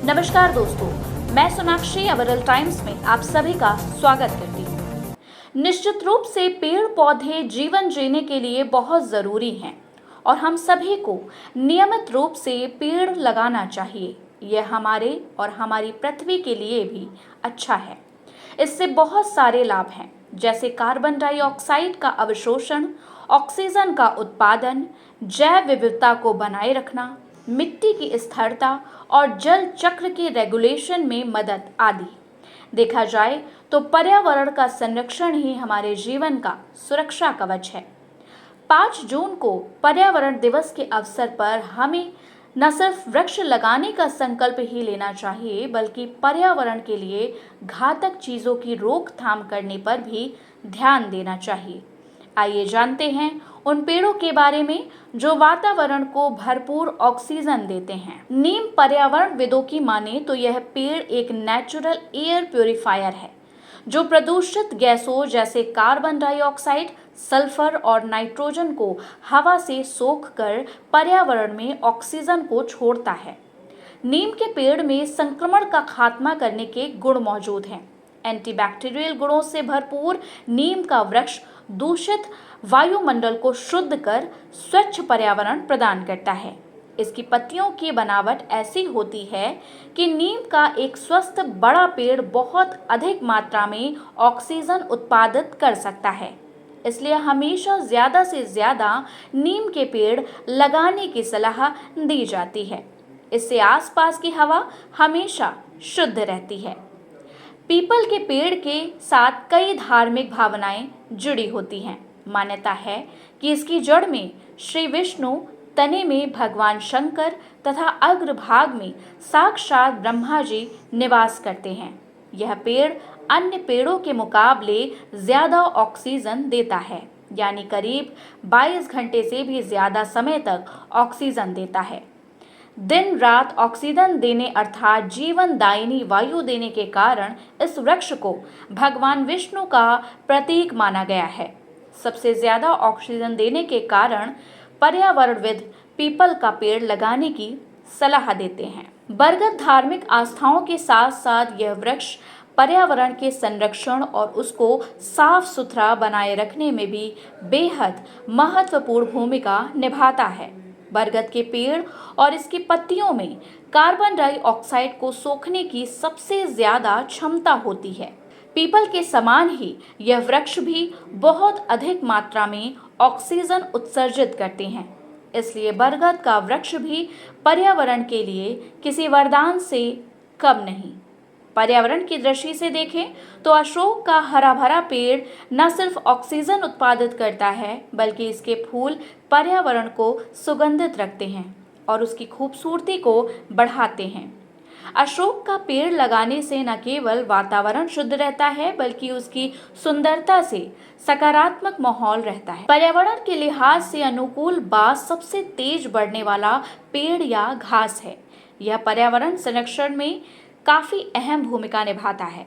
नमस्कार दोस्तों, मैं सोनाक्षी अवरल टाइम्स में आप सभी का स्वागत करती हूँ। निश्चित रूप से पेड़ पौधे जीवन जीने के लिए बहुत ज़रूरी हैं और हम सभी को नियमित रूप से पेड़ लगाना चाहिए। यह हमारे और हमारी पृथ्वी के लिए भी अच्छा है। इससे बहुत सारे लाभ हैं, जैसे कार्बन डाइऑक्साइड का अवशोषण, ऑक्सीजन का उत्पादन, जैव विविधता को बनाए रखना, मिट्टी की स्थिरता और जल चक्र के रेगुलेशन में मदद आदि। देखा जाए तो पर्यावरण का संरक्षण ही हमारे जीवन का सुरक्षा कवच है। 5 जून को पर्यावरण दिवस के अवसर पर हमें न सिर्फ वृक्ष लगाने का संकल्प ही लेना चाहिए, बल्कि पर्यावरण के लिए घातक चीजों की रोकथाम करने पर भी ध्यान देना चाहिए। आइए जानते हैं उन पेड़ों के बारे में जो वातावरण को भरपूर ऑक्सीजन देते हैं। नीम पर्यावरणविदों की माने तो यह पेड़ एक नेचुरल एयर प्यूरिफायर है, जो प्रदूषित गैसों जैसे कार्बन डाइऑक्साइड, सल्फर और नाइट्रोजन को हवा से सोखकर पर्यावरण में ऑक्सीजन को छोड़ता है। नीम के पेड़ में संक्रमण का खात्मा करने के गुण मौजूद हैं। एंटीबैक्टीरियल गुणों से भरपूर नीम का वृक्ष दूषित वायुमंडल को शुद्ध कर स्वच्छ पर्यावरण प्रदान करता है। इसकी पत्तियों की बनावट ऐसी होती है कि नीम का एक स्वस्थ बड़ा पेड़ बहुत अधिक मात्रा में ऑक्सीजन उत्पादित कर सकता है। इसलिए हमेशा ज़्यादा से ज़्यादा नीम के पेड़ लगाने की सलाह दी जाती है। इससे आसपास की हवा हमेशा शुद्ध रहती है। पीपल के पेड़ के साथ कई धार्मिक भावनाएं जुड़ी होती हैं। मान्यता है कि इसकी जड़ में श्री विष्णु, तने में भगवान शंकर तथा अग्रभाग में साक्षात ब्रह्मा जी निवास करते हैं। यह पेड़ अन्य पेड़ों के मुकाबले ज़्यादा ऑक्सीजन देता है, यानी करीब 22 घंटे से भी ज़्यादा समय तक ऑक्सीजन देता है। दिन रात ऑक्सीजन देने अर्थात जीवन दायिनी वायु देने के कारण इस वृक्ष को भगवान विष्णु का प्रतीक माना गया है। सबसे ज्यादा ऑक्सीजन देने के कारण पर्यावरणविद पीपल का पेड़ लगाने की सलाह देते हैं। बरगद धार्मिक आस्थाओं के साथ साथ यह वृक्ष पर्यावरण के संरक्षण और उसको साफ सुथरा बनाए रखने में भी बेहद महत्वपूर्ण भूमिका निभाता है। बरगद के पेड़ और इसकी पत्तियों में कार्बन डाइऑक्साइड को सोखने की सबसे ज्यादा क्षमता होती है। पीपल के समान ही यह वृक्ष भी बहुत अधिक मात्रा में ऑक्सीजन उत्सर्जित करते हैं। इसलिए बरगद का वृक्ष भी पर्यावरण के लिए किसी वरदान से कम नहीं। पर्यावरण की दृष्टि से देखें तो अशोक का हरा भरा पेड़ न सिर्फ ऑक्सीजन उत्पादित करता है, बल्कि इसके फूल पर्यावरण को सुगंधित रखते हैं और उसकी खूबसूरती को बढ़ाते हैं। अशोक का पेड़ लगाने से न केवल वातावरण शुद्ध रहता है, बल्कि उसकी सुंदरता से सकारात्मक माहौल रहता है। पर्यावरण के लिहाज से अनुकूल बांस सबसे तेज बढ़ने वाला पेड़ या घास है। यह पर्यावरण संरक्षण में काफी अहम भूमिका निभाता है।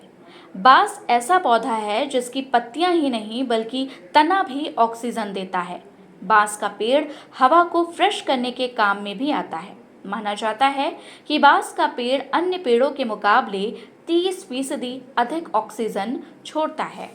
बांस ऐसा पौधा है जिसकी पत्तियां ही नहीं बल्कि तना भी ऑक्सीजन देता है। बांस का पेड़ हवा को फ्रेश करने के काम में भी आता है। माना जाता है कि बांस का पेड़ अन्य पेड़ों के मुकाबले 30% अधिक ऑक्सीजन छोड़ता है।